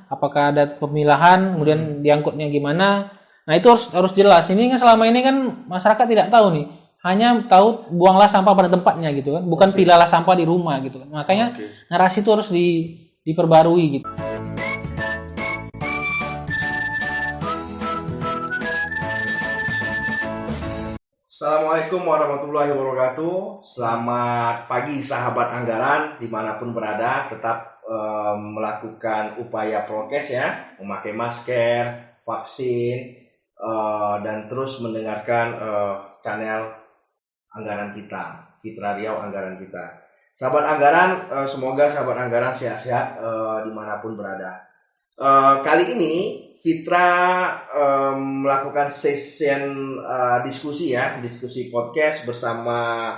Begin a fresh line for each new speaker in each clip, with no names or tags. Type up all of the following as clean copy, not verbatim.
apakah ada pemilahan, kemudian diangkutnya gimana. Nah itu harus jelas. Ini kan selama ini kan masyarakat tidak tahu nih, hanya tahu buanglah sampah pada tempatnya gitu kan, bukan pilahlah sampah di rumah gitu kan. Makanya narasi itu harus diperbarui gitu.
Assalamualaikum warahmatullahi wabarakatuh. Selamat pagi sahabat anggaran dimanapun berada. Tetap melakukan upaya prokes ya, memakai masker, vaksin, dan terus mendengarkan channel anggaran kita, Fitra Riau Anggaran kita. Sahabat anggaran, semoga sahabat anggaran sehat-sehat dimanapun berada. Kali ini Fitra melakukan session diskusi podcast bersama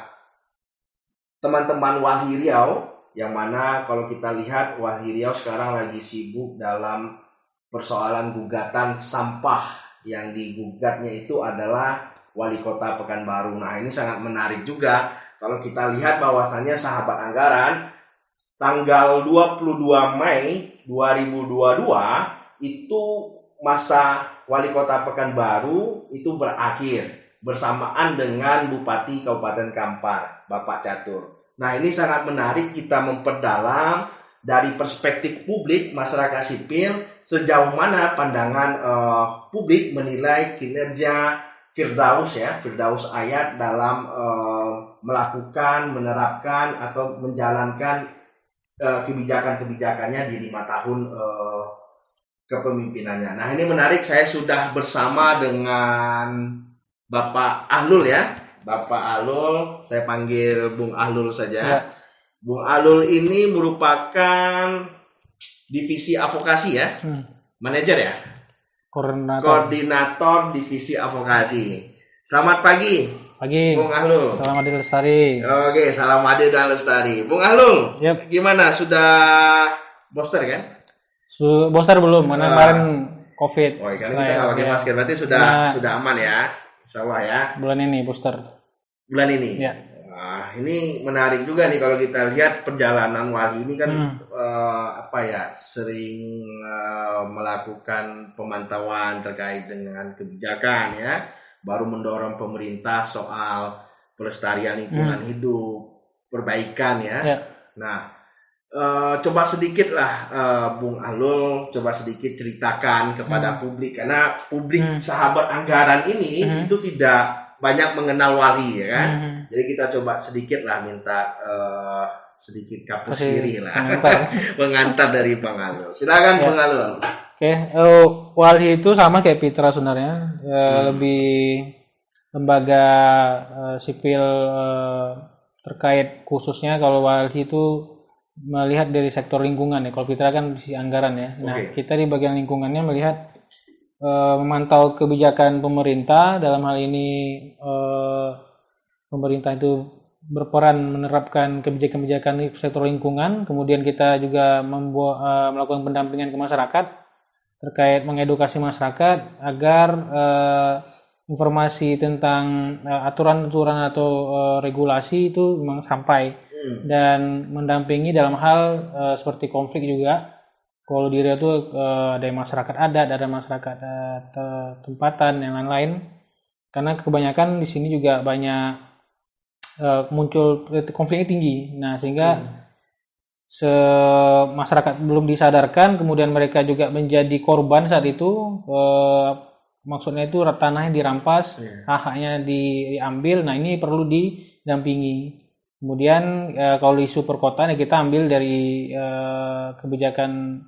teman-teman Walhi Riau, yang mana kalau kita lihat Walhi Riau sekarang lagi sibuk dalam persoalan gugatan sampah. Yang digugatnya itu adalah Wali Kota Pekanbaru. Nah, ini sangat menarik juga kalau kita lihat bahwasannya sahabat anggaran, tanggal 22 Mei 2022 itu masa Wali Kota Pekanbaru itu berakhir bersamaan dengan Bupati Kabupaten Kampar, Bapak Catur. Nah, ini sangat menarik kita memperdalam dari perspektif publik, masyarakat sipil, sejauh mana pandangan publik menilai kinerja Firdaus Ayat dalam melakukan, menerapkan atau menjalankan kebijakan-kebijakannya di 5 tahun kepemimpinannya. Nah, ini menarik, saya sudah bersama dengan Bapak Ahlul ya. Bapak Ahlul, saya panggil Bung Ahlul saja. Ya. Bung Ahlul ini merupakan divisi advokasi ya. Manajer ya? Koordinator divisi advokasi. Selamat pagi.
Pagi.
Bung Ahlul.
Salam Adil Lestari.
Oke, salam Adil dan Lestari. Bung Ahlul, gimana? Sudah booster kan?
Booster belum, mana kemarin COVID.
Oh, kan kita nggak pakai masker, berarti sudah aman ya, insyaallah ya.
Bulan ini booster.
Bulan ini.
Ya.
Nah, ini menarik juga nih kalau kita lihat perjalanan Walhi ini kan sering melakukan pemantauan terkait dengan kebijakan ya, baru mendorong pemerintah soal pelestarian lingkungan hidup, perbaikan ya. Nah, coba sedikit lah Bung Ahlul, coba sedikit ceritakan kepada publik, karena publik sahabat anggaran ini itu tidak banyak mengenal Walhi ya kan. Jadi kita coba sedikit lah minta sedikit kapus sirih lah pengantar dari Bang Ahlul. Silakan Bang Ahlul.
Oke, Walhi itu sama kayak Fitra sebenarnya, lebih lembaga sipil terkait, khususnya kalau Walhi itu melihat dari sektor lingkungan ya. Kalau Fitra kan di anggaran ya. Nah, kita di bagian lingkungannya melihat memantau kebijakan pemerintah. Dalam hal ini pemerintah itu berperan menerapkan kebijakan-kebijakan di sektor lingkungan. Kemudian kita juga melakukan pendampingan ke masyarakat terkait mengedukasi masyarakat agar informasi tentang aturan-aturan atau regulasi itu memang sampai, dan mendampingi dalam hal seperti konflik juga. Kalau di Riau itu ada masyarakat adat, ada masyarakat tempatan, yang lain-lain. Karena kebanyakan di sini juga banyak muncul konfliknya tinggi. Nah, sehingga masyarakat belum disadarkan, kemudian mereka juga menjadi korban saat itu. Maksudnya itu tanahnya dirampas, hak-haknya diambil. Nah, ini perlu didampingi. Kemudian kalau isu perkotaan ya kita ambil dari kebijakan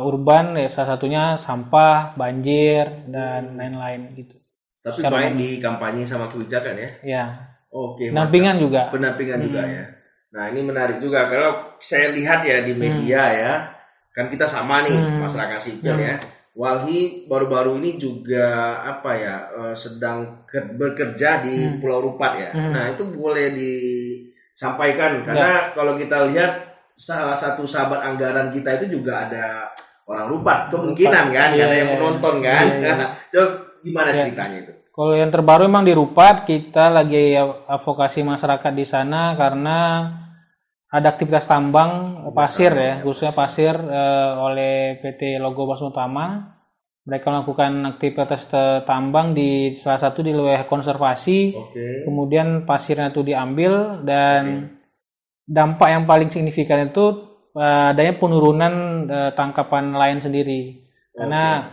urban ya, salah satunya sampah, banjir, dan lain-lain gitu.
Tapi main di kampanye sama kebijakan ya?
Ya.
Oke.
Pendampingan juga.
Pendampingan juga ya. Nah, ini menarik juga kalau saya lihat ya di media ya, kan kita sama nih masyarakat sipil ya. Walhi baru-baru ini juga sedang bekerja di Pulau Rupat ya. Nah, itu boleh disampaikan karena kalau kita lihat salah satu sahabat anggaran kita itu juga ada orang Rupat, kemungkinan kan, ada yang menonton kan. Itu gimana ceritanya itu?
Kalau yang terbaru memang di Rupat, kita lagi advokasi masyarakat di sana karena ada aktivitas tambang pasir ya, khususnya pasir oleh PT Logo Basung Utama. Mereka melakukan aktivitas tambang di salah satu di wilayah konservasi. Kemudian pasirnya itu diambil dan dampak yang paling signifikan itu adanya penurunan tangkapan nelayan sendiri. Karena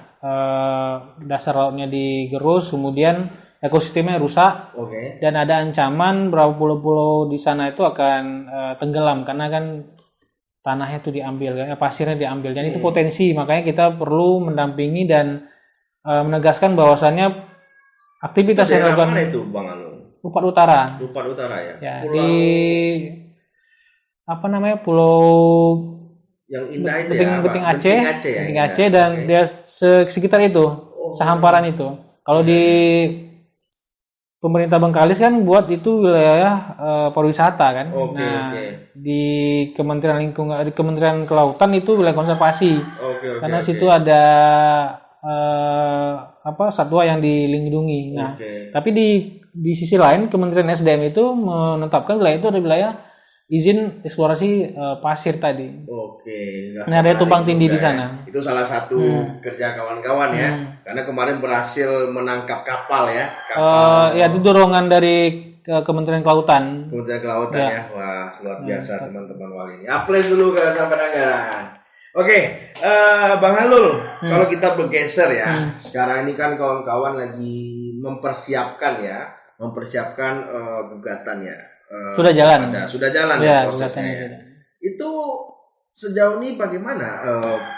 dasar lautnya digerus, kemudian ekosistemnya rusak, dan ada ancaman beberapa pulau-pulau di sana itu akan tenggelam karena kan tanahnya itu diambil, pasirnya diambil, dan itu potensi. Makanya kita perlu mendampingi dan menegaskan bahwasannya aktivitas yang dilakukan
mana itu Bang Anu?
Lupat Utara.
Lupat Utara ya.
Pulau... di apa namanya, pulau
yang indah itu
Beting Aceh, Beting Aceh dan dia sekitar itu, sehamparan itu. Kalau di pemerintah Bengkalis kan buat itu wilayah pariwisata kan. Di Kementerian Lingkungan, di Kementerian Kelautan itu wilayah konservasi. Karena situ ada satwa yang dilindungi. Nah, tapi di sisi lain Kementerian SDM itu menetapkan wilayah itu ada wilayah izin eksplorasi pasir tadi. Nah, ada tumpang tindih di sana.
Itu salah satu kerja kawan-kawan ya. Karena kemarin berhasil menangkap kapal ya.
Ya, itu dorongan dari Kementerian Kelautan.
Kementerian Kelautan ya. Wah, luar biasa teman-teman wali ini. Aplaus dulu ke Sahabat Anggaran. Bang Halul, kalau kita bergeser ya. Sekarang ini kan kawan-kawan lagi mempersiapkan gugatan ya.
Sudah jalan
ya prosesnya ya. Itu sejauh ini bagaimana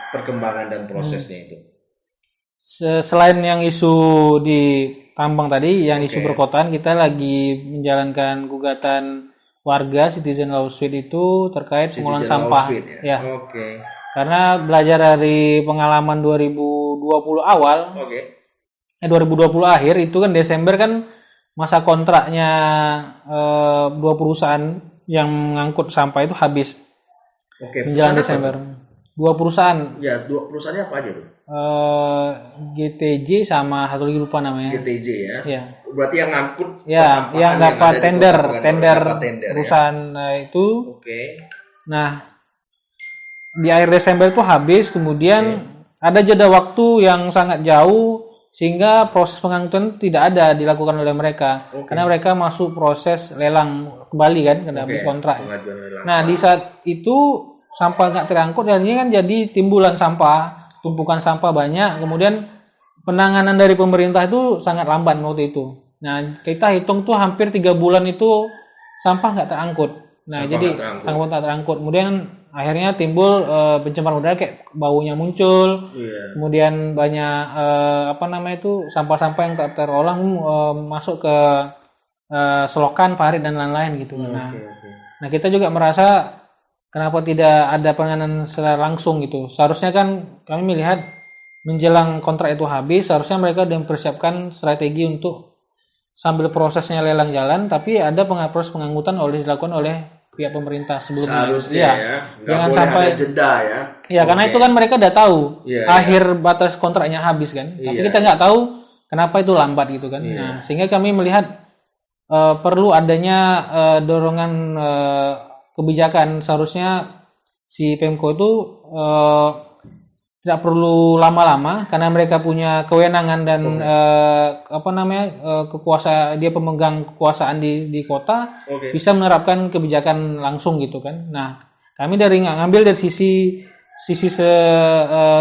perkembangan dan prosesnya itu?
Selain yang isu di tambang tadi, yang isu perkotaan, kita lagi menjalankan gugatan warga Citizen Lawsuit itu terkait pengolahan sampah. Ya. Karena belajar dari pengalaman 2020 awal, 2020 akhir itu kan Desember kan masa kontraknya dua perusahaan yang mengangkut sampah itu habis. Menjelang Desember. Dua perusahaan.
Ya, dua perusahaannya apa aja tuh?
GTJ sama satu lagi lupa namanya.
GTJ ya.
Ya.
Berarti yang ngangkut
yang dapat tender perusahaan itu. Nah, di akhir Desember itu habis, kemudian ada jeda waktu yang sangat jauh sehingga proses pengangkutan tidak ada dilakukan oleh mereka. Karena mereka masuk proses lelang kembali kan, karena habis kontrak. Nah, di saat itu sampah nggak terangkut dan ini kan jadi timbulan sampah, tumpukan sampah banyak. Kemudian penanganan dari pemerintah itu sangat lambat waktu itu. Nah, kita hitung tuh hampir 3 bulan itu sampah nggak terangkut. Nah, sampah tak terangkut. Kemudian akhirnya timbul pencemaran udara, kayak baunya muncul. Kemudian banyak sampah-sampah yang tak terolah masuk ke selokan, parit dan lain-lain gitu. Nah, kita juga merasa kenapa tidak ada penanganan secara langsung gitu. Seharusnya kan kami melihat menjelang kontrak itu habis, seharusnya mereka sudah mempersiapkan strategi untuk sambil prosesnya lelang jalan, tapi ada proses pengangkutan dilakukan oleh pihak pemerintah sebelumnya.
Seharusnya
jangan sampai
ada jeda ya.
Karena itu kan mereka udah tahu akhir batas kontraknya habis kan. Tapi kita nggak tahu kenapa itu lambat gitu kan. Nah, sehingga kami melihat perlu adanya dorongan kebijakan. Seharusnya si Pemko itu tidak perlu lama-lama karena mereka punya kewenangan dan kekuasaan, dia pemegang kekuasaan di kota, bisa menerapkan kebijakan langsung gitu kan. Nah, kami ngambil dari sisi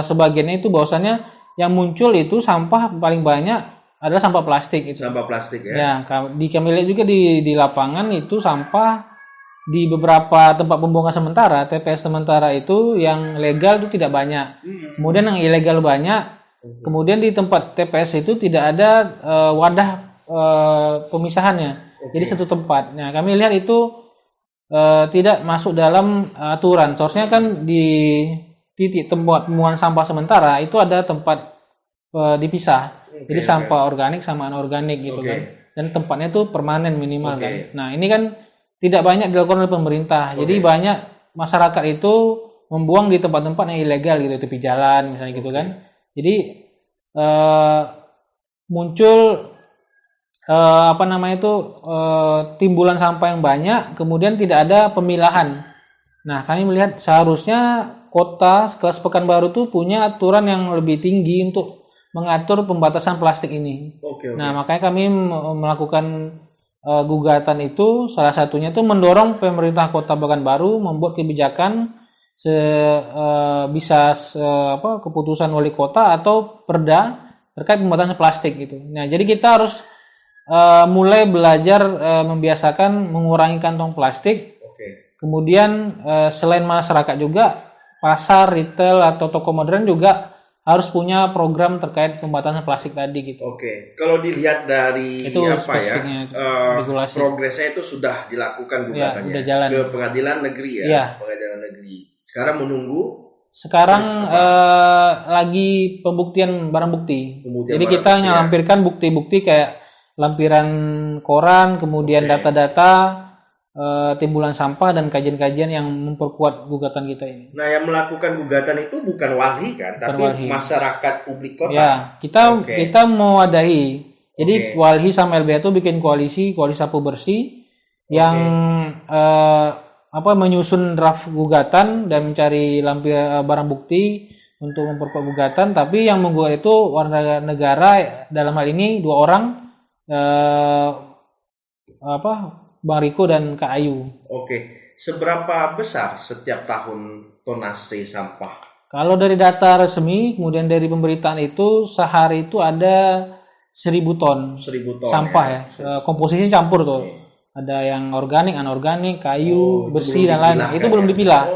sebagiannya itu bahwasannya yang muncul itu sampah paling banyak adalah sampah plastik itu.
Sampah plastik ya.
Ya, kami lihat juga di lapangan itu sampah di beberapa tempat pembuangan sementara, TPS sementara itu yang legal itu tidak banyak. Kemudian yang ilegal banyak. Kemudian di tempat TPS itu tidak ada wadah pemisahannya. Jadi satu tempat. Nah, kami lihat itu tidak masuk dalam aturan. Seharusnya kan di titik tempat pembuangan sampah sementara itu ada tempat dipisah. Jadi sampah organik sama anorganik gitu kan. Dan tempatnya itu permanen minimal kan. Nah, ini kan tidak banyak dilakukan oleh pemerintah. Jadi banyak masyarakat itu membuang di tempat-tempat yang ilegal gitu, tepi jalan misalnya gitu kan. Jadi muncul timbulan sampah yang banyak, kemudian tidak ada pemilahan Nah, kami melihat seharusnya kota kelas Pekanbaru tuh punya aturan yang lebih tinggi untuk mengatur pembatasan plastik ini.
Oke.
Nah, makanya kami melakukan gugatan itu, salah satunya itu mendorong pemerintah Kota Pekanbaru membuat kebijakan keputusan wali kota atau perda terkait pembatasan plastik gitu. Nah, jadi kita harus mulai belajar membiasakan mengurangi kantong plastik. Kemudian selain masyarakat juga pasar, retail atau toko modern juga harus punya program terkait pembatasan plastik tadi gitu.
Oke, kalau dilihat dari
itu regulasi.
Progresnya itu sudah dilakukan gugatannya
udah jalan.
Ke pengadilan negeri ya. Pengadilan negeri. Sekarang menunggu.
Sekarang lagi pembuktian barang bukti. Jadi kita lampirkan bukti-bukti kayak lampiran koran, kemudian data-data, timbulan sampah dan kajian-kajian yang memperkuat gugatan kita ini.
Nah, yang melakukan gugatan itu bukan walhi kan, tapi masyarakat publik kota.
Ya, kita mau wadahi. Jadi walhi sama LBH itu bikin koalisi sapu bersih yang menyusun draft gugatan dan mencari barang bukti untuk memperkuat gugatan. Tapi yang menggugat itu warga negara, dalam hal ini 2 orang, Bang Riko dan Kak Ayu.
Oke, seberapa besar setiap tahun tonase sampah?
Kalau dari data resmi, kemudian dari pemberitaan itu sehari itu ada 1.000 ton.
1.000 ton
sampah ya. Komposisinya campur tuh. Ada yang organik, anorganik, kayu, besi dan lain. Itu belum dipilah.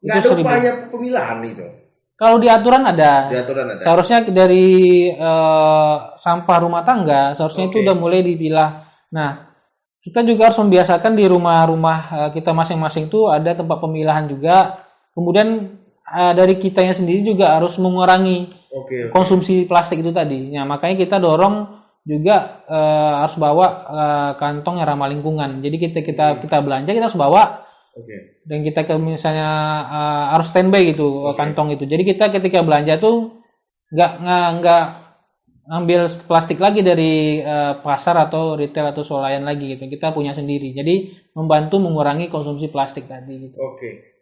Nggak ada upaya pemilahan itu.
Kalau di aturan ada. Seharusnya dari sampah rumah tangga, seharusnya itu udah mulai dipilah. Nah, kita juga harus membiasakan di rumah-rumah kita masing-masing tuh ada tempat pemilahan juga. Kemudian dari kitanya sendiri juga harus mengurangi konsumsi plastik itu tadi. Nah, makanya kita dorong juga harus bawa kantong yang ramah lingkungan. Jadi kita belanja kita harus bawa. Dan kita misalnya harus standby gitu kantong itu. Jadi kita ketika belanja tuh nggak ambil plastik lagi dari pasar atau retail atau swalayan lagi gitu. Kita punya sendiri. Jadi membantu mengurangi konsumsi plastik tadi gitu.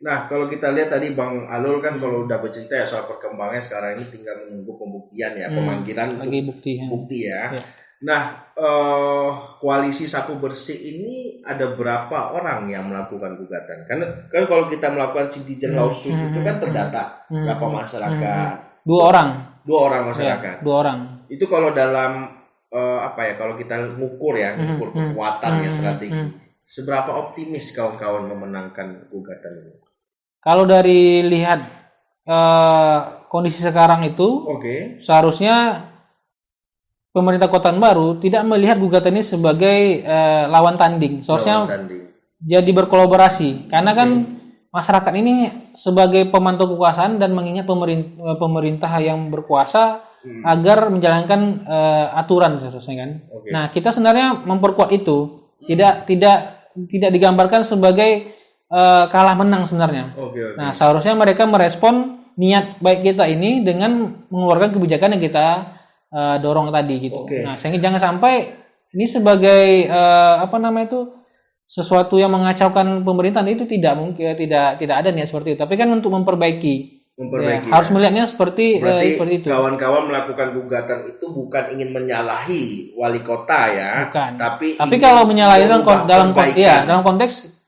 Nah, kalau kita lihat tadi Bang Alul kan kalau udah bercerita ya soal perkembangannya sekarang ini tinggal menunggu pembuktian ya, pemanggilan
lagi
untuk bukti ya.
Ya.
Nah, koalisi sapu bersih ini ada berapa orang yang melakukan gugatan? Kan kalau kita melakukan citizen lawsuit itu kan terdata berapa masyarakat.
2 orang.
2 orang masyarakat.
2 orang.
Itu kalau dalam kalau kita ngukur kekuatan ya strategi. Seberapa optimis kawan-kawan memenangkan gugatan ini?
Kalau dari lihat kondisi sekarang itu, seharusnya pemerintah Kota Pekanbaru tidak melihat gugatan ini sebagai lawan tanding. Seharusnya jadi berkolaborasi. Karena kan masyarakat ini sebagai pemantau kekuasaan dan mengingat pemerintah yang berkuasa agar menjalankan aturan seharusnya kan. Nah, kita sebenarnya memperkuat itu. Tidak digambarkan sebagai kalah menang sebenarnya. Nah, seharusnya mereka merespon niat baik kita ini dengan mengeluarkan kebijakan yang kita dorong tadi gitu. Nah, sehingga jangan sampai ini sebagai sesuatu yang mengacaukan pemerintahan itu tidak mungkin, tidak ada niat seperti itu. Tapi kan untuk memperbaiki harus melihatnya seperti itu.
Kawan-kawan melakukan gugatan itu bukan ingin menyalahi wali kota ya,
bukan.
Tapi
kalau menyalahi dalam konteks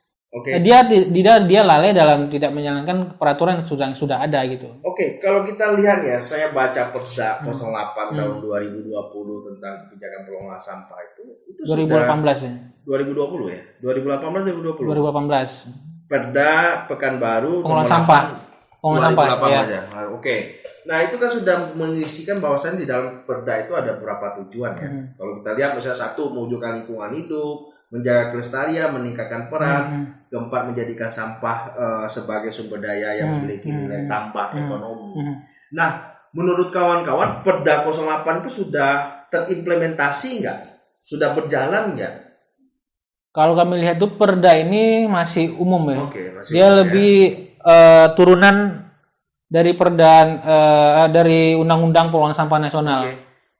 dia lalai dalam tidak menjalankan peraturan yang sudah ada gitu.
Kalau kita lihat ya, saya baca Perda 08 tahun 2020 tentang kebijakan pengelolaan sampah itu
2018 ya.
2020 ya? 2018 2020.
2018.
Perda Pekanbaru
pengelolaan sampah.
2018 ya. Nah, itu kan sudah mengisikan bahwasannya di dalam Perda itu ada beberapa tujuan ya. Kalau kita lihat misalnya 1, mewujudkan lingkungan hidup, menjaga kelestarian, meningkatkan peran, keempat menjadikan sampah sebagai sumber daya yang memiliki nilai tambah ekonomi. Nah, menurut kawan-kawan Perda 08 itu sudah terimplementasi nggak? Sudah berjalan nggak?
Kalau kami lihat tuh Perda ini masih umum ya. Dia lebih turunan dari dari Undang-Undang Pengelolaan Sampah Nasional.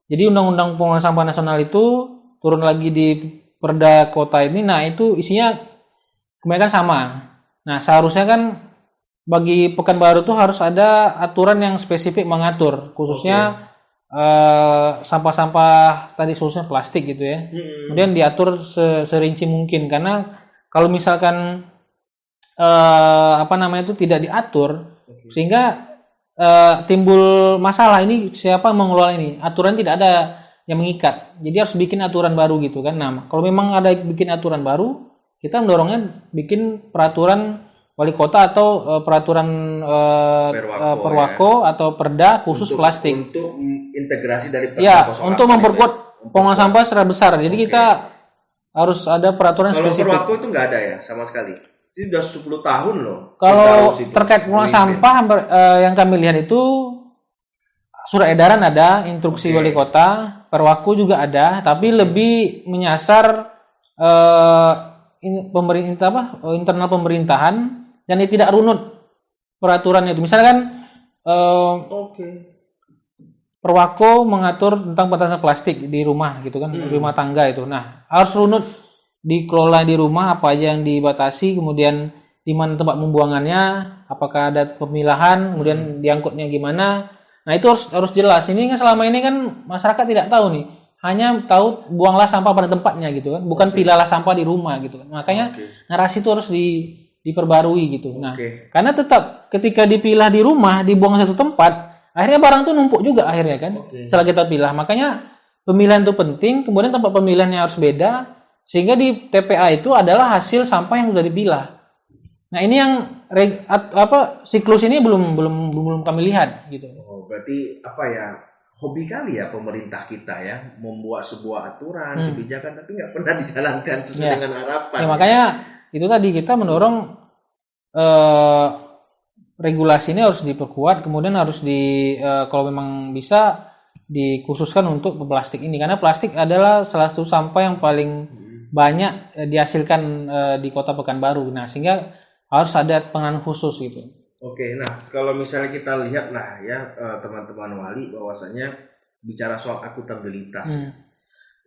Jadi Undang-Undang Pengelolaan Sampah Nasional itu turun lagi di Perda Kota ini. Nah, itu isinya kebanyakan sama. Nah, seharusnya kan bagi Pekanbaru tuh harus ada aturan yang spesifik mengatur, khususnya sampah-sampah tadi khususnya plastik gitu ya. Kemudian diatur serinci mungkin, karena kalau misalkan itu tidak diatur, sehingga timbul masalah ini siapa mengelola ini. Aturan tidak ada yang mengikat. Jadi harus bikin aturan baru gitu kan. Nah, kalau memang ada bikin aturan baru, kita mendorongnya bikin peraturan wali kota atau peraturan perwako atau perda khusus plastik.
Untuk integrasi dari
perda untuk memperkuat pengolahan sampah secara besar. Jadi kita harus ada peraturan spesifik.
Kalau perwako itu nggak ada ya sama sekali. Ini sudah 10 tahun loh.
Kalau terkait pengolahan sampah yang kami lihat itu surat edaran ada, instruksi wali kota, perwako juga ada, tapi lebih menyasar internal pemerintahan dan tidak runut peraturannya itu. Misalkan perwako mengatur tentang batasan plastik di rumah gitu kan, rumah tangga itu. Nah, harus runut dikelola di rumah apa aja yang dibatasi, kemudian di mana tempat pembuangannya, apakah ada pemilahan, kemudian diangkutnya gimana. Nah, itu harus jelas. Ini kan selama ini kan masyarakat tidak tahu nih. Hanya tahu buanglah sampah pada tempatnya gitu kan, bukan pilahlah sampah di rumah gitu kan. Makanya narasi itu harus diperbarui gitu. Nah, karena tetap ketika dipilah di rumah, dibuang satu tempat, akhirnya barang tuh numpuk juga akhirnya kan. Setelah kita pilah, makanya pemilihan itu penting. Kemudian tempat pemilihannya harus beda, sehingga di TPA itu adalah hasil sampah yang sudah dipilah. Nah, ini yang siklus ini belum kami lihat gitu.
Oh, berarti hobi kali ya pemerintah kita ya membuat sebuah aturan, kebijakan tapi nggak pernah dijalankan sesuai dengan harapan.
Ya, makanya itu tadi kita mendorong regulasi ini harus diperkuat, kemudian harus kalau memang bisa dikhususkan untuk plastik ini, karena plastik adalah salah satu sampah yang paling banyak dihasilkan di Kota Pekanbaru. Nah, sehingga harus ada penanganan khusus gitu.
Oke, nah kalau misalnya kita lihat teman-teman wali bahwasanya bicara soal akuntabilitas.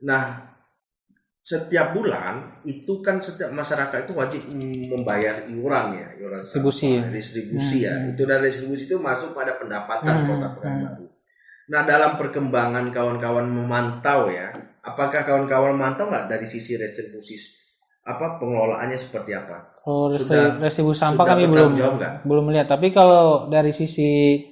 Nah, setiap bulan itu kan setiap masyarakat itu wajib membayar iuran distribusi ya. Itu dari distribusi itu masuk pada pendapatan Kota Pekanbaru. Nah, dalam perkembangan kawan-kawan memantau ya, apakah kawan-kawan memantau nggak dari sisi restribusi pengelolaannya seperti apa?
Kalau restribusi sampah kami belum melihat. Tapi kalau dari sisi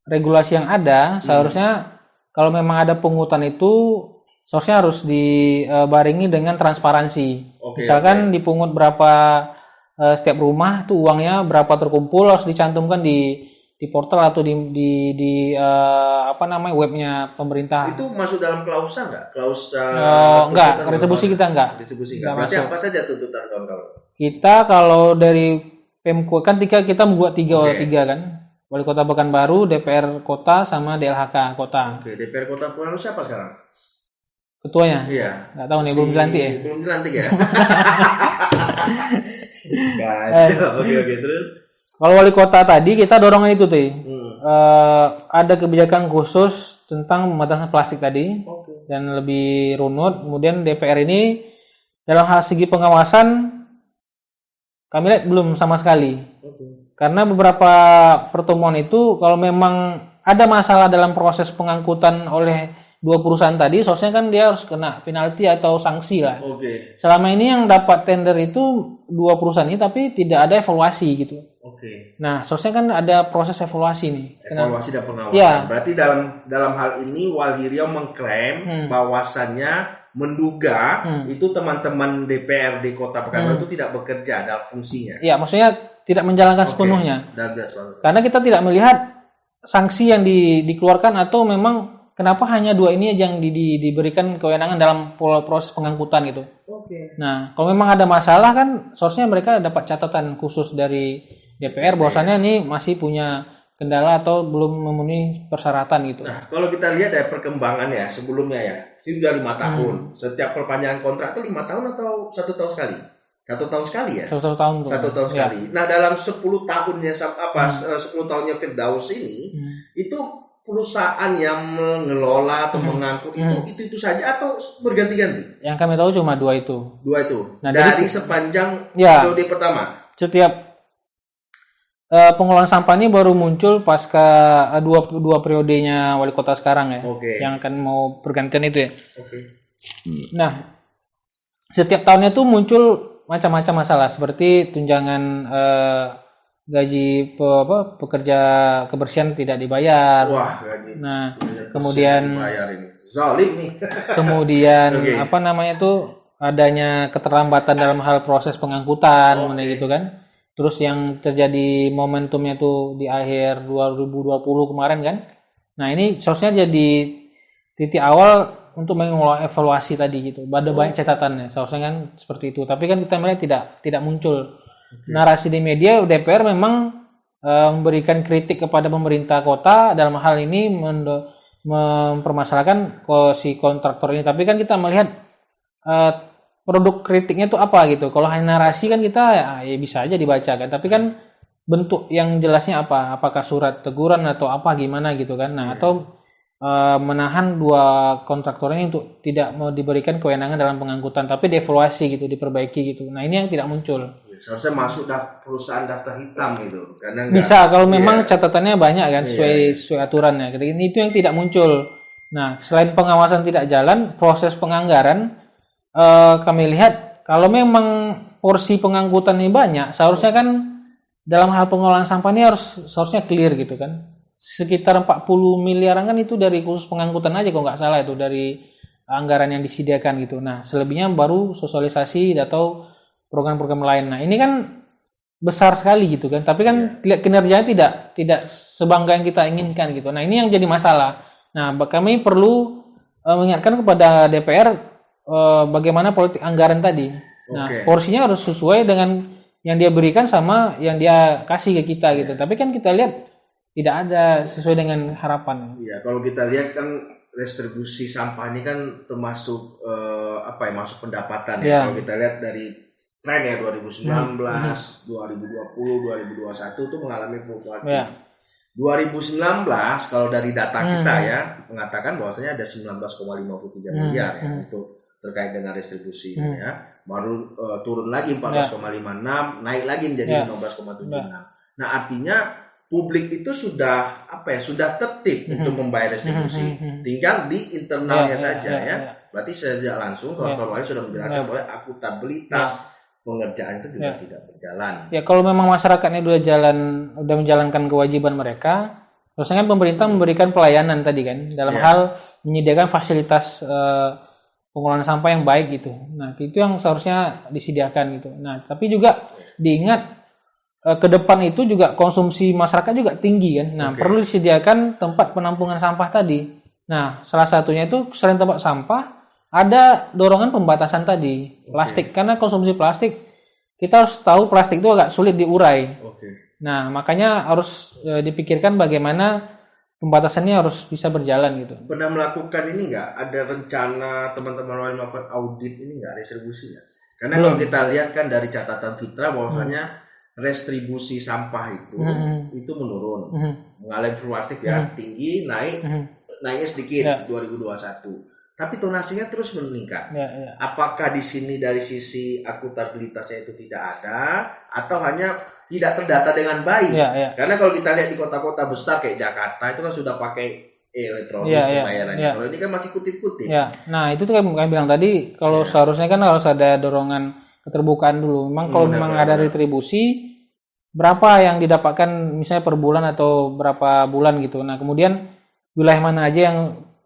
regulasi yang ada, seharusnya kalau memang ada pungutan itu seharusnya harus dibarengi dengan transparansi. Misalkan dipungut berapa setiap rumah itu uangnya berapa terkumpul, harus dicantumkan di portal atau di webnya pemerintah.
Itu masuk dalam klausa nggak?
Enggak, retribusi kita enggak.
Retribusi enggak. Berarti apa saja tuntutan kawan-kawan?
Kita kalau dari Pemko kan kita membuat tiga kan. Wali Kota Pekanbaru, DPR Kota sama DLHK Kota.
DPR Kota Pekanbaru siapa sekarang?
Ketuanya?
Iya.
Nggak tahu nih, belum dilantik ya?
Belum dilantik ya? Kacau. Oke, terus?
Kalau wali kota tadi kita dorongan itu tuh. Ada kebijakan khusus tentang pembatasan plastik tadi. Dan lebih runut. Kemudian DPR ini dalam hal segi pengawasan kami lihat belum sama sekali. Karena beberapa pertemuan itu kalau memang ada masalah dalam proses pengangkutan oleh dua perusahaan tadi, seharusnya kan dia harus kena penalti atau sanksi lah. Selama ini yang dapat tender itu dua perusahaan ini, tapi tidak ada evaluasi gitu. Nah, seharusnya kan ada proses evaluasi nih.
Evaluasi dan pengawasan. Berarti dalam hal ini Wali Riau mengklaim bahwasannya menduga itu teman-teman DPRD Kota Pekanbaru itu tidak bekerja dalam fungsinya.
Iya, maksudnya tidak menjalankan sepenuhnya. Karena kita tidak melihat sanksi yang dikeluarkan atau memang kenapa hanya dua ini yang diberikan kewenangan dalam proses pengangkutan gitu. Nah, kalau memang ada masalah kan seharusnya mereka dapat catatan khusus dari DPR bahwasannya ini masih punya kendala atau belum memenuhi persyaratan gitu.
Nah, kalau kita lihat dari perkembangan ya sebelumnya ya, itu sudah 5 tahun. Setiap perpanjangan kontrak itu 5 tahun atau 1 tahun sekali? 1 tahun sekali ya?
1 tahun.
1 tahun sekali. Nah, dalam 10 tahunnya 10 tahunnya Firdaus ini itu perusahaan yang mengelola atau mengangkut itu saja atau berganti-ganti?
Yang kami tahu cuma dua itu.
Nah, dari sepanjang periode pertama.
setiap pengelolaan sampah ini baru muncul pasca dua periodenya wali kota sekarang ya, yang akan mau bergantian itu ya. Nah, setiap tahunnya tuh muncul macam-macam masalah seperti tunjangan gaji pekerja kebersihan tidak dibayar.
Wah, gaji.
Nah, kemudian
zalim nih.
Kemudian apa namanya itu adanya keterlambatan dalam hal proses pengangkutan, gitu kan. Terus yang terjadi momentumnya tuh di akhir 2020 kemarin kan. Nah, ini seharusnya jadi titik awal untuk mengevaluasi tadi gitu. Ada banyak catatannya, seharusnya kan seperti itu. Tapi kan kita melihat tidak muncul. Narasi di media DPR memang memberikan kritik kepada pemerintah kota dalam hal ini mempermasalahkan si kontraktor ini. Tapi kan kita melihat produk kritiknya itu apa gitu. Kalau hanya narasi kan kita ya bisa aja dibaca kan. Tapi kan bentuk yang jelasnya apa? Apakah surat teguran atau apa gimana gitu kan. Nah, atau menahan dua kontraktor ini untuk tidak mau diberikan kewenangan dalam pengangkutan, tapi dievaluasi gitu, diperbaiki gitu. Nah, ini yang tidak muncul.
Seharusnya masuk perusahaan daftar hitam gitu. Karena
bisa kalau memang catatannya banyak kan sesuai aturannya. Itu yang tidak muncul. Nah, selain pengawasan tidak jalan, proses penganggaran kami lihat kalau memang porsi pengangkutan ini banyak, seharusnya kan dalam hal pengelolaan sampah ini seharusnya clear gitu kan. Sekitar 40 miliaran kan itu dari khusus pengangkutan aja kalau nggak salah itu dari anggaran yang disediakan gitu. Nah, selebihnya baru sosialisasi atau program-program lain. Nah, ini kan besar sekali gitu kan. Tapi kan kinerjanya tidak sebangga yang kita inginkan gitu. Nah, ini yang jadi masalah. Nah, kami perlu mengingatkan kepada DPR bagaimana politik anggaran tadi. Nah, porsinya harus sesuai dengan yang dia berikan sama yang dia kasih ke kita gitu. Tapi kan kita lihat tidak ada sesuai dengan harapan.
Iya, kalau kita lihat kan restribusi sampah ini kan termasuk masuk pendapatan ya. Kalau kita lihat dari tren ya 2019, 2020, 2021 itu mengalami fluktuatif. 2019 kalau dari data kita ya mengatakan bahwasanya ada 19,53 miliar ya untuk terkait dengan restribusi ya. Baru turun lagi 14,56, naik lagi menjadi 15,76. Nah, artinya publik itu sudah tertib untuk membayar restribusi, tinggal di internalnya saja ya. Berarti sejak langsung kawan-kawan sudah menjelaskan bahwa akuntabilitas pengerjaan itu juga tidak berjalan.
Ya, kalau memang masyarakatnya udah menjalankan kewajiban mereka, harusnya pemerintah memberikan pelayanan tadi kan dalam hal menyediakan fasilitas pengelolaan sampah yang baik gitu. Nah, itu yang seharusnya disediakan gitu. Nah, tapi juga diingat ke depan itu juga konsumsi masyarakat juga tinggi kan. Nah, perlu disediakan tempat penampungan sampah tadi. Nah, salah satunya itu selain tempat sampah, ada dorongan pembatasan tadi. Plastik, karena konsumsi plastik, kita harus tahu plastik itu agak sulit diurai. Nah, makanya harus dipikirkan bagaimana pembatasannya harus bisa berjalan gitu.
Pernah melakukan ini nggak? Ada rencana teman-teman melakukan audit ini nggak, restribusinya? Karena kalau kita lihat kan dari catatan Fitra bahwasanya restribusi sampah itu menurun, mengalami fluktuatif ya, tinggi, naiknya sedikit 2021. Tapi tonasinya terus meningkat. Apakah di sini dari sisi akuntabilitasnya itu tidak ada atau hanya tidak terdata dengan baik? Karena kalau kita lihat di kota-kota besar kayak Jakarta itu kan sudah pakai elektronik pembayarannya. Kalau ini kan masih kutip-kutip.
Nah, itu tuh kami bilang tadi, kalau seharusnya kan harus ada dorongan keterbukaan dulu. Memang kalau memang ada retribusi, berapa yang didapatkan misalnya per bulan atau berapa bulan gitu. Nah, kemudian wilayah mana aja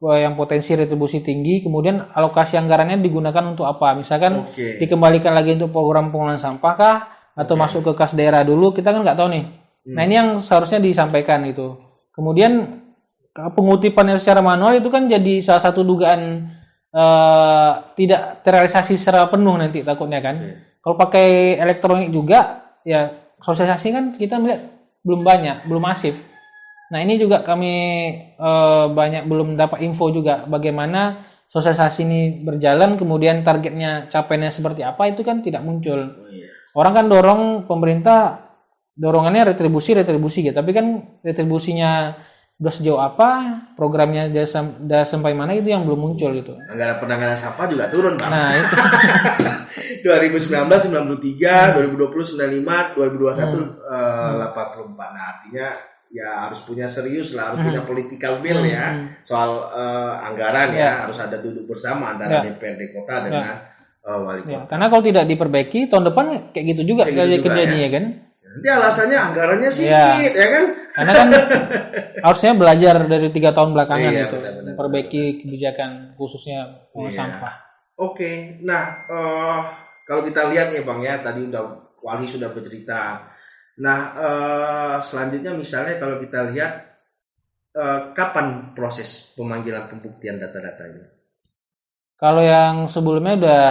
yang potensi retribusi tinggi, kemudian alokasi anggarannya digunakan untuk apa? Misalkan dikembalikan lagi untuk program pengelolaan sampah kah? Atau masuk ke kas daerah dulu, kita kan nggak tahu nih. Nah, ini yang seharusnya disampaikan gitu. Kemudian pengutipannya secara manual itu kan jadi salah satu dugaan tidak terrealisasi secara penuh nanti takutnya kan. Kalau pakai elektronik juga, ya sosialisasi kan kita melihat belum banyak, belum masif. Nah, ini juga kami banyak belum dapat info juga bagaimana sosialisasi ini berjalan, kemudian targetnya capainya seperti apa itu kan tidak muncul. Orang kan dorong pemerintah dorongannya retribusi gitu, tapi kan retribusinya udah sejauh apa, programnya udah sampai mana itu yang belum muncul gitu.
Anggaran penanganan sampah juga turun, Bang.
Nah itu
2019 93, 2020 95, 2021 84. Nah, artinya ya harus punya serius lah, harus punya political will ya soal anggaran ya, harus ada duduk bersama antara DPRD kota dengan wali kota.
Ya, karena kalau tidak diperbaiki tahun depan kayak gitu juga kejadiannya ya kan.
Nanti alasannya anggarannya sedikit ya kan?
Karena kan harusnya belajar dari 3 tahun belakangan itu
benar,
memperbaiki kebijakan khususnya sampah.
Oke. Nah, kalau kita lihat ya Bang ya, tadi Wali sudah bercerita. Nah, selanjutnya misalnya kalau kita lihat kapan proses pemanggilan pembuktian data-data ini?
Kalau yang sebelumnya udah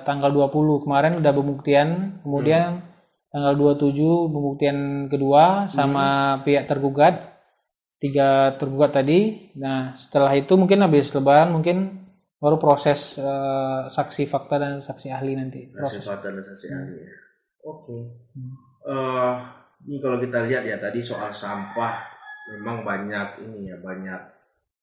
tanggal 20 kemarin udah pembuktian, kemudian tanggal 27 pembuktian kedua sama pihak tergugat, 3 tergugat tadi. Nah setelah itu mungkin habis lebaran mungkin baru proses saksi fakta dan saksi ahli nanti.
Saksi fakta dan saksi ahli ya. Oke. Ini kalau kita lihat ya tadi soal sampah memang banyak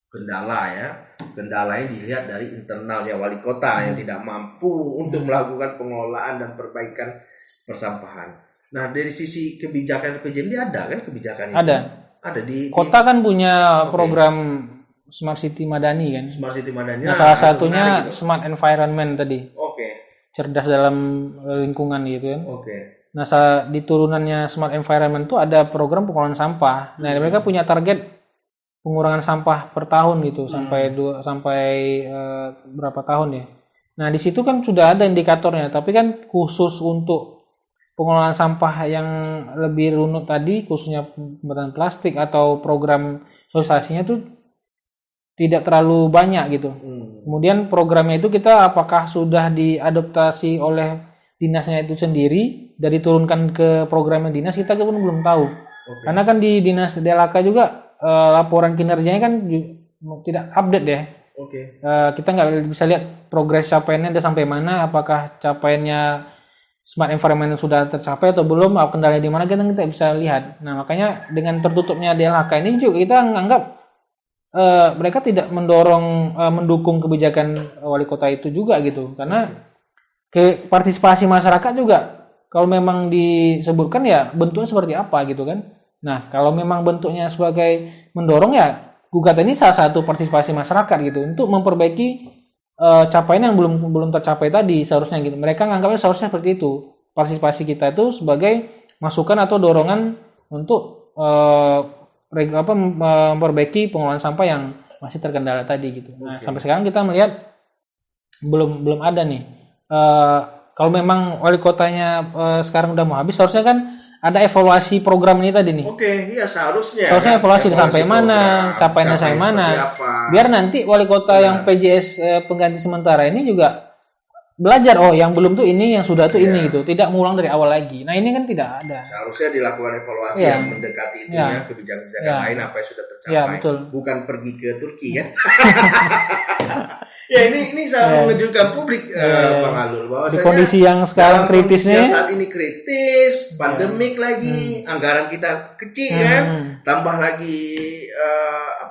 kendala ya. Kendalanya dilihat dari internalnya wali kota yang tidak mampu untuk melakukan pengelolaan dan perbaikan persampahan. Nah dari sisi kebijakan PJMD ada kan kebijakannya? Ada di
kota kan punya program Smart City Madani kan.
Smart City Madani.
Nah, salah satunya gitu. Smart Environment tadi.
Oke.
Cerdas dalam lingkungan gitu kan.
Oke.
Nah di turunannya Smart Environment itu ada program pengelolaan sampah. Nah mereka punya target pengurangan sampah per tahun gitu sampai berapa tahun ya. Nah di situ kan sudah ada indikatornya, tapi kan khusus untuk pengelolaan sampah yang lebih runut tadi, khususnya pembuatan plastik atau program sosialisasinya tuh tidak terlalu banyak gitu. Kemudian programnya itu kita apakah sudah diadaptasi oleh dinasnya itu sendiri dan diturunkan ke programnya dinas, kita pun belum tahu. Karena kan di dinas DLHK juga laporan kinerjanya kan tidak update ya. Kita nggak bisa lihat progres capaiannya udah sampai mana, apakah capaiannya smart environment sudah tercapai atau belum, kendalanya di mana kita bisa lihat. Nah makanya dengan tertutupnya DLHK ini juga kita menganggap mereka tidak mendukung kebijakan wali kota itu juga gitu, karena partisipasi masyarakat juga kalau memang disebutkan ya bentuknya seperti apa gitu kan. Nah, kalau memang bentuknya sebagai mendorong ya gugatan ini salah satu partisipasi masyarakat gitu untuk memperbaiki capaian yang belum tercapai tadi seharusnya gitu. Mereka nganggapnya seharusnya seperti itu. Partisipasi kita itu sebagai masukan atau dorongan untuk memperbaiki pengelolaan sampah yang masih terkendala tadi gitu. Nah, sampai sekarang kita melihat belum ada nih. Kalau memang wali kotanya sekarang udah mau habis, seharusnya kan ada evaluasi program ini tadi nih.
Iya seharusnya.
Seharusnya evaluasi sampai mana, capaiannya sampai mana. Biar nanti wali kota yang PJS pengganti sementara ini juga belajar, yang belum tuh ini, yang sudah tuh ini gitu. Tidak mengulang dari awal lagi. Nah, ini kan tidak ada.
Seharusnya dilakukan evaluasi yang mendekati itu ya, kebijakan-kebijakan lain apa yang sudah tercapai.
Ya, betul.
Bukan pergi ke Turki kan. Ya ini sangat mengejutkan publik Bang Alul bahwa
di kondisi yang sekarang kritis nih,
saat ini kritis, pandemik lagi, anggaran kita kecil kan, tambah lagi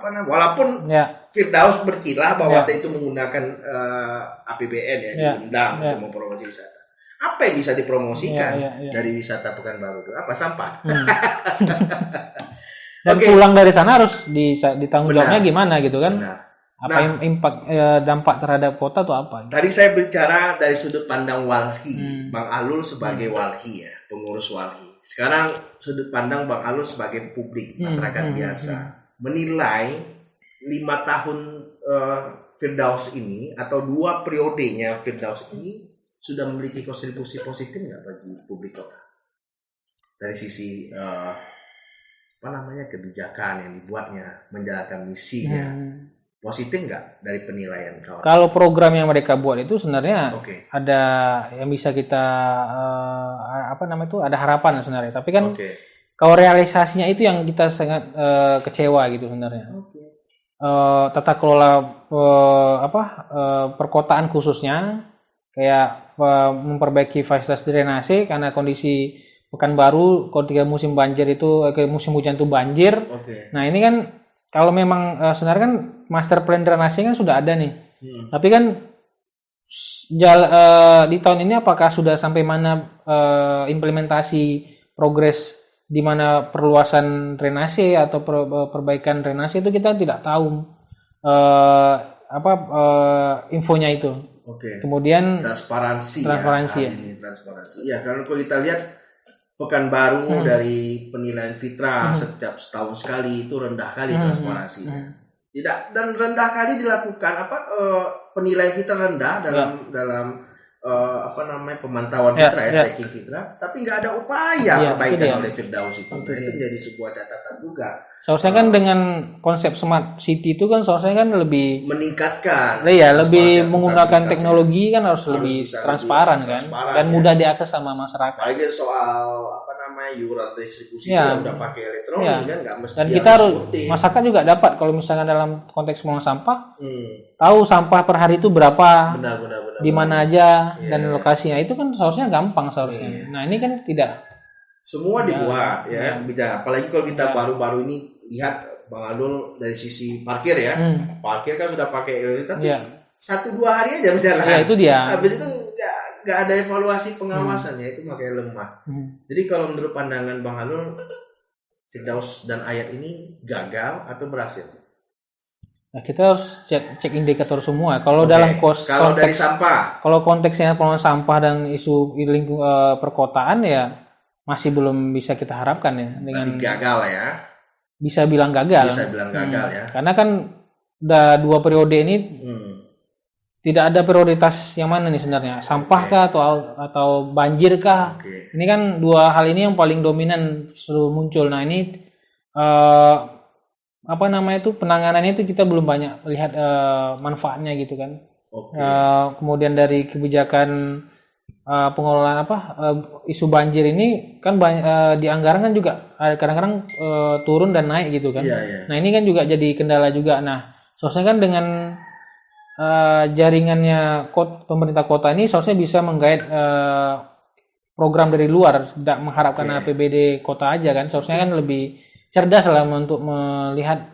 walaupun Firdaus berkilah bahwa saya itu menggunakan APBN ya, diundang untuk mempromosi wisata. Apa yang bisa dipromosikan dari wisata Pekanbaru itu? Apa sampah?
Dan pulang dari sana harus ditanggung jawabnya gimana gitu kan? Apa impact dampak terhadap kota atau apa?
Tadi saya bicara dari sudut pandang walhi, Bang Alul sebagai walhi ya, pengurus walhi. Sekarang sudut pandang Bang Alul sebagai publik, masyarakat biasa, menilai 5 tahun Firdaus ini atau 2 periodenya Firdaus ini sudah memiliki kontribusi positif nggak bagi publik kota? Dari sisi kebijakan yang dibuatnya, menjalankan misinya. Positif nggak dari penilaian kawan?
Kalau program yang mereka buat itu sebenarnya ada yang bisa kita ada harapan sebenarnya. Tapi kan kalau realisasinya itu yang kita sangat kecewa gitu sebenarnya. Tata kelola perkotaan khususnya kayak memperbaiki fasilitas drainase karena kondisi Pekanbaru ketika musim banjir itu musim hujan itu banjir.
Oke.
Nah, ini kan kalau memang sebenarnya kan master plan drainase kan sudah ada nih. Tapi kan di tahun ini apakah sudah sampai mana implementasi progres di mana perluasan drainase atau perbaikan drainase itu kita tidak tahu infonya itu.
Oke.
Kemudian
transparansi
ya.
Transparansi. Ya, kalau kita lihat Pekanbaru dari penilaian Fitra setiap setahun sekali itu rendah kali transparansinya. Tidak, dan rendah kali dilakukan penilaian Fitra rendah dalam pemantauan Fitra tracking Fitra, tapi nggak ada upaya perbaikan oleh Firdaus itu. Nah, itu menjadi sebuah catatan juga.
Seharusnya kan dengan konsep smart city itu kan seharusnya kan lebih
meningkatkan.
Lebih menggunakan teknologi kan harus lebih transparan kan, dan mudah diakses sama masyarakat.
Apalagi soal iuran distribusi udah pakai elektronik kan, nggak mesti.
Dan kita harus masyarakat juga dapat kalau misalnya dalam konteks mengolah sampah, tahu sampah per hari itu berapa, di mana aja dan lokasinya, itu kan seharusnya gampang seharusnya. Nah, ini kan tidak. Semua
dibuat bisa. Apalagi kalau kita baru-baru ini lihat Bang Adul dari sisi parkir ya. Parkir kan sudah pakai elektronik, tapi 1-2 hari aja berjalan.
Ya, itu dia.
Habis itu nggak ada evaluasi pengawasannya, itu makanya lemah. Jadi kalau menurut pandangan Bang Adul, Firdaus dan Ayat ini gagal atau berhasil?
Nah, kita harus cek indikator semua. Kalau dalam
kalau dari sampah,
kalau konteksnya pengelolaan sampah dan isu perkotaan ya masih belum bisa kita harapkan ya dengan
gagal ya.
Bisa bilang gagal.
Ya.
Karena kan udah 2 periode ini tidak ada prioritas yang mana nih sebenarnya, sampah kah atau banjir kah? Ini kan 2 hal ini yang paling dominan selalu muncul. Nah, ini penanganannya itu kita belum banyak lihat manfaatnya gitu kan. Kemudian dari kebijakan pengelolaan isu banjir ini kan dianggaran kan juga kadang-kadang turun dan naik gitu kan. Nah, ini kan juga jadi kendala juga. Nah, seharusnya kan dengan jaringannya pemerintah kota ini seharusnya bisa menggait program dari luar, tidak mengharapkan APBD kota aja kan. Seharusnya kan lebih cerdas lah untuk melihat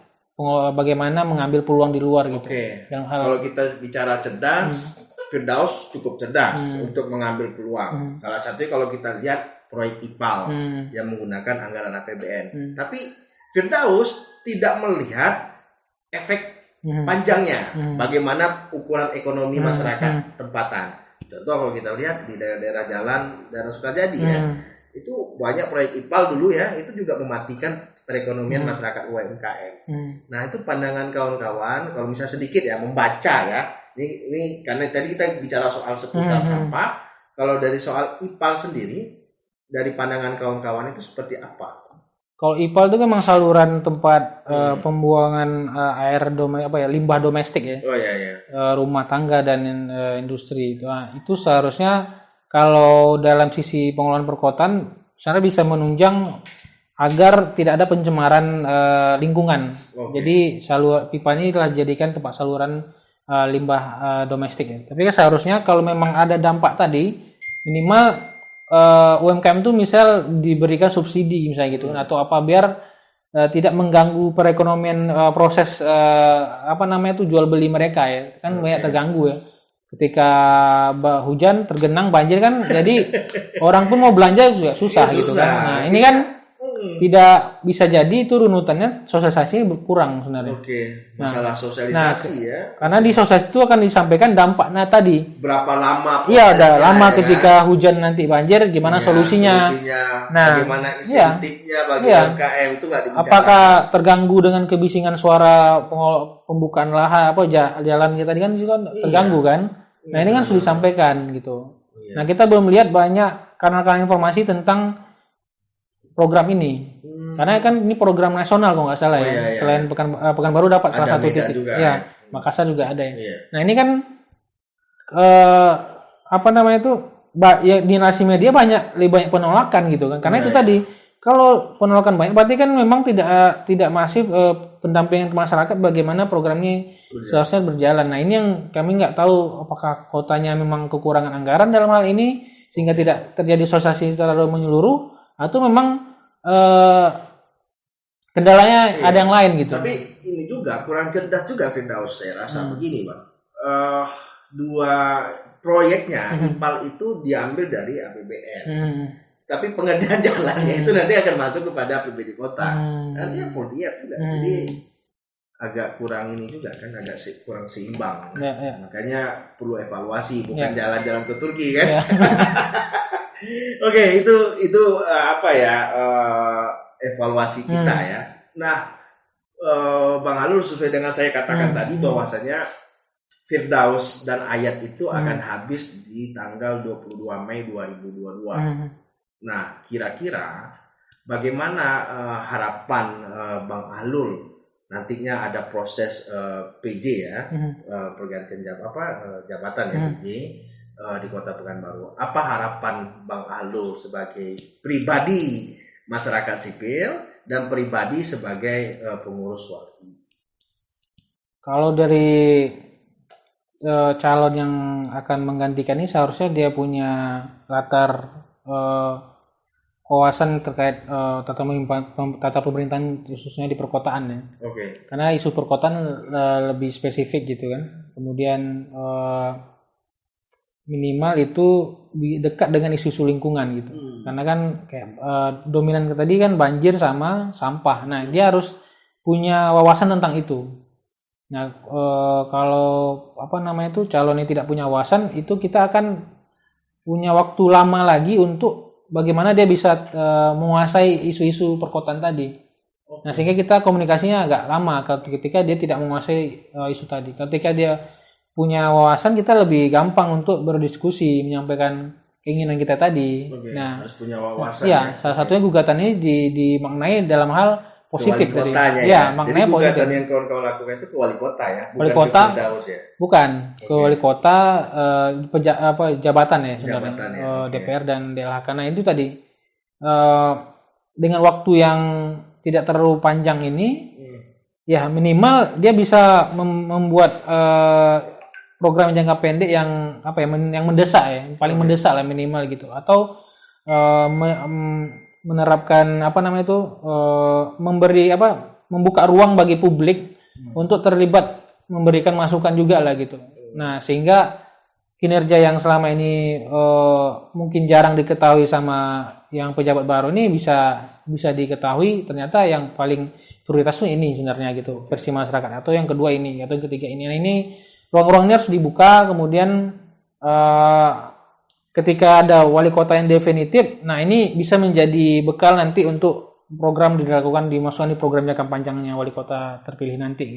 bagaimana mengambil peluang di luar gitu.
Kalau kita bicara cerdas, Firdaus cukup cerdas untuk mengambil peluang. Salah satunya kalau kita lihat proyek IPAL yang menggunakan anggaran APBN. Tapi Firdaus tidak melihat efek panjangnya, bagaimana ukuran ekonomi masyarakat tempatan. Contoh kalau kita lihat di daerah-daerah jalan, daerah Sukajadi itu banyak proyek IPAL dulu ya, itu juga mematikan perekonomian masyarakat UMKM. Nah, itu pandangan kawan-kawan, kalau misalnya sedikit ya membaca ya. Ini karena tadi kita bicara soal seputar sampah, kalau dari soal IPAL sendiri, dari pandangan kawan-kawan itu seperti apa?
Kalau IPAL itu kan memang saluran tempat pembuangan air limbah domestik ya. Rumah tangga dan industri itu. Nah, itu seharusnya kalau dalam sisi pengelolaan perkotaan sebenarnya bisa menunjang agar tidak ada pencemaran lingkungan. Jadi pipa ini telah dijadikan tempat saluran limbah domestik ya. Tapi kan seharusnya kalau memang ada dampak tadi, minimal UMKM itu misal diberikan subsidi misalnya gitu, atau biar tidak mengganggu perekonomian proses jual beli mereka ya, kan banyak terganggu ya. Ketika hujan tergenang banjir kan, jadi orang pun mau belanja juga susah gitu kan. Nah, ini kan tidak bisa jadi itu runutannya sosialisasinya berkurang sebenarnya.
Masalah sosialisasi ya.
Karena di sosialisasi itu akan disampaikan dampaknya tadi.
Berapa lama
prosesnya? Iya, udah lama ketika hujan nanti banjir, gimana solusinya? Nah,
bagaimana insentifnya bagi UMKM itu nggak dibicarakan.
Apakah terganggu dengan kebisingan suara pembukaan lahan jalan kita tadi kan juga terganggu kan? Nah, ini kan sudah disampaikan gitu. Nah, kita belum lihat banyak kanal-kanal informasi tentang program ini. Karena kan ini program nasional kalau nggak salah ya. Selain Pekanbaru dapat salah satu titik. Ya, Makassar juga ada ya. Nah, ini kan di narasi media lebih banyak penolakan gitu kan. Karena itu tadi, kalau penolakan banyak berarti kan memang tidak masif pendampingan ke masyarakat bagaimana program ini seharusnya berjalan. Nah, ini yang kami nggak tahu apakah kotanya memang kekurangan anggaran dalam hal ini sehingga tidak terjadi sosialisasi secara menyeluruh, atau memang kendalanya ada yang lain gitu.
Tapi ini juga kurang cerdas juga Firdaus, saya rasa begini Bang. Dua proyeknya IPAL itu diambil dari APBN. Tapi pengerjaan jalannya itu nanti akan masuk kepada APBD kota. Nanti 40 years juga. Jadi agak kurang ini juga kan, agak kurang seimbang. Makanya perlu evaluasi, bukan jalan-jalan ke Turki kan. Oke, itu apa ya, evaluasi kita ya. Nah, Bang Alul, sesuai dengan saya katakan tadi bahwasanya Firdaus dan Ayat itu akan habis di tanggal 22 Mei 2022. Nah, kira-kira bagaimana harapan Bang Alul nantinya ada proses PJ ya, pergantian jabatan ya PJ di Kota Pekanbaru. Apa harapan Bang Alul sebagai pribadi masyarakat sipil dan pribadi sebagai pengurus Walhi?
Kalau dari calon yang akan menggantikan ini seharusnya dia punya latar kawasan terkait tata pemerintahan khususnya di perkotaan ya. Karena isu perkotaan lebih spesifik gitu kan. Kemudian minimal itu dekat dengan isu lingkungan gitu. Karena kan kayak dominan tadi kan banjir sama sampah. Nah, dia harus punya wawasan tentang itu. Nah, kalau calon yang tidak punya wawasan itu kita akan punya waktu lama lagi untuk bagaimana dia bisa menguasai isu-isu perkotaan tadi. Nah, sehingga kita komunikasinya agak lama ketika dia tidak menguasai isu tadi. Ketika dia punya wawasan, kita lebih gampang untuk berdiskusi, menyampaikan keinginan kita tadi.
Nah, harus punya wawasan.
Iya, salah satunya gugatan ini dimaknai dalam hal positif
dari maknanya. Jadi gugatan yang kawan-kawan lakukan itu ke wali kota ya, bukan
wali kota,
ke Firdaus ya.
Bukan, ke wali kota jabatan ya sebenarnya. DPR dan DLHK. Nah, itu tadi dengan waktu yang tidak terlalu panjang ini ya minimal dia bisa membuat program jangka pendek yang yang mendesak ya, paling mendesak lah minimal gitu, atau menerapkan membuka ruang bagi publik untuk terlibat memberikan masukan juga lah gitu. Nah, sehingga kinerja yang selama ini mungkin jarang diketahui sama yang pejabat baru ini bisa diketahui, ternyata yang paling prioritas ini sebenarnya gitu, versi masyarakat, atau yang kedua ini atau yang ketiga ini. Nah, ini ruang-ruangnya harus dibuka. Kemudian ketika ada wali kota yang definitif, nah ini bisa menjadi bekal nanti untuk program dilakukan, dimasukkan di program jangka panjangnya wali kota terpilih nanti.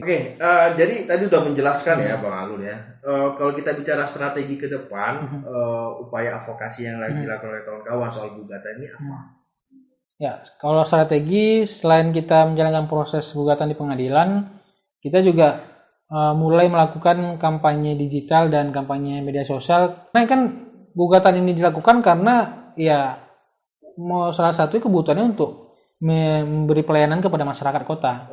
Jadi tadi udah menjelaskan ya Bang Alul ya. Kalau kita bicara strategi ke depan, upaya advokasi yang lagi dilakukan oleh kawan-kawan soal gugatan ini apa?
Ya, kalau strategi selain kita menjalankan proses gugatan di pengadilan, kita juga mulai melakukan kampanye digital dan kampanye media sosial. Nah, kan gugatan ini dilakukan karena ya salah satu kebutuhannya untuk memberi pelayanan kepada masyarakat kota.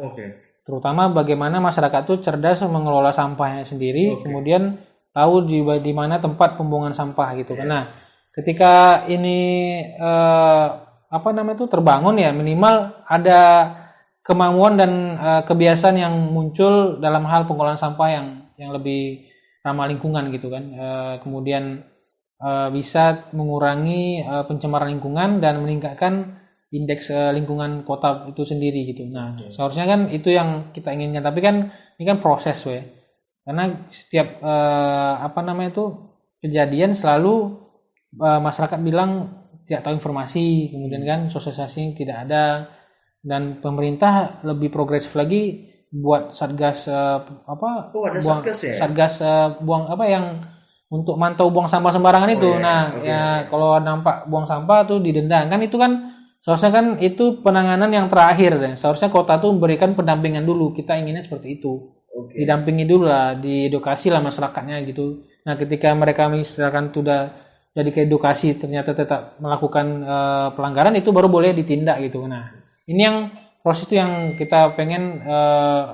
Terutama bagaimana masyarakat itu cerdas mengelola sampahnya sendiri, kemudian tahu di mana tempat pembuangan sampah gitu. Nah, ketika ini terbangun ya, minimal ada kemampuan dan kebiasaan yang muncul dalam hal pengelolaan sampah yang lebih ramah lingkungan gitu kan. Kemudian bisa mengurangi pencemaran lingkungan dan meningkatkan indeks lingkungan kota itu sendiri gitu. Nah, seharusnya kan itu yang kita inginkan, tapi kan ini kan proses karena setiap kejadian selalu masyarakat bilang tidak tahu informasi, kemudian kan sosialisasi tidak ada, dan pemerintah lebih progresif lagi buat satgas buang yang untuk mantau buang sampah sembarangan itu. Kalau nampak buang sampah tuh didenda kan, itu kan seharusnya kan itu penanganan yang terakhir deh. Seharusnya kota tuh memberikan pendampingan dulu. Kita inginnya seperti itu. Didampingi dulu lah, diedukasi lah masyarakatnya gitu. Nah, ketika mereka misalkan sudah jadi keedukasi ternyata tetap melakukan pelanggaran, itu baru boleh ditindak gitu. Nah, ini yang proses itu yang kita pengen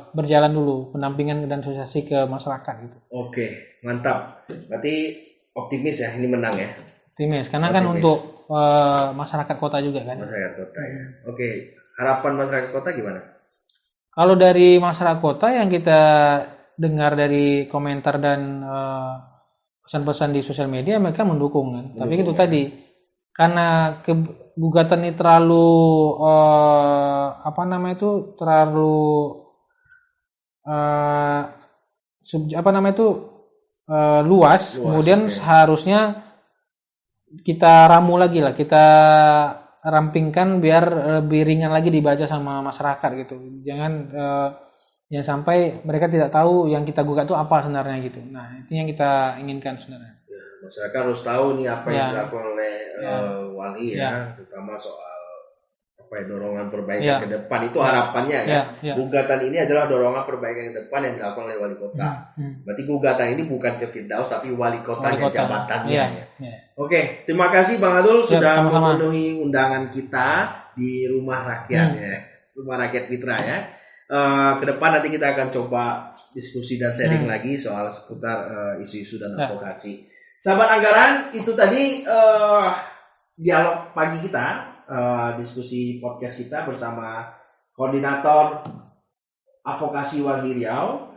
berjalan dulu, pendampingan dan sosialisasi ke masyarakat gitu.
Mantap. Berarti optimis ya, ini menang ya.
Optimis, karena kan untuk masyarakat kota juga kan.
Masyarakat kota ya. Oke, harapan masyarakat kota gimana?
Kalau dari masyarakat kota yang kita dengar dari komentar dan pesan-pesan di sosial media, mereka mendukung kan. Tapi itu tadi karena gugatan ini terlalu terlalu luas, kemudian seharusnya kita ramu lagi lah, kita rampingkan biar lebih ringan lagi dibaca sama masyarakat gitu. Jangan sampai mereka tidak tahu yang kita gugat itu apa sebenarnya gitu. Nah, itu yang kita inginkan sebenarnya.
Ya, masyarakat harus tahu nih apa yang dilakukan oleh wali terutama soal dorongan perbaikan ke depan. Itu harapannya kan. Gugatan ini adalah dorongan perbaikan ke depan yang dilakukan oleh wali kota. Berarti gugatan ini bukan ke Firdaus tapi wali kotanya, jabatannya. Oke, terima kasih Bang Adul sudah memenuhi undangan kita di Rumah Rakyat Rumah Rakyat Fitra ya. Ke depan nanti kita akan coba diskusi dan sharing lagi soal seputar isu-isu dan advokasi. Sahabat Anggaran, itu tadi dialog pagi kita. Diskusi podcast kita bersama koordinator advokasi Walhi Riau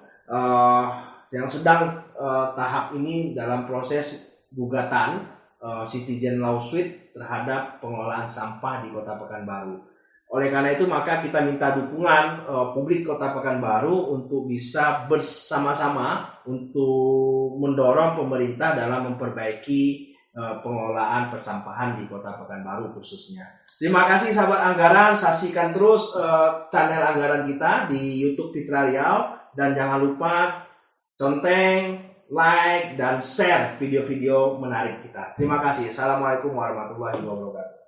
yang sedang tahap ini dalam proses gugatan citizen lawsuit terhadap pengelolaan sampah di Kota Pekanbaru. Oleh karena itu maka kita minta dukungan publik Kota Pekanbaru untuk bisa bersama-sama untuk mendorong pemerintah dalam memperbaiki pengelolaan persampahan di Kota Pekanbaru khususnya. Terima kasih sahabat Anggaran, saksikan terus channel Anggaran kita di YouTube Fitra Riau dan jangan lupa conteng, like dan share video-video menarik kita. Terima kasih. Assalamualaikum warahmatullahi wabarakatuh.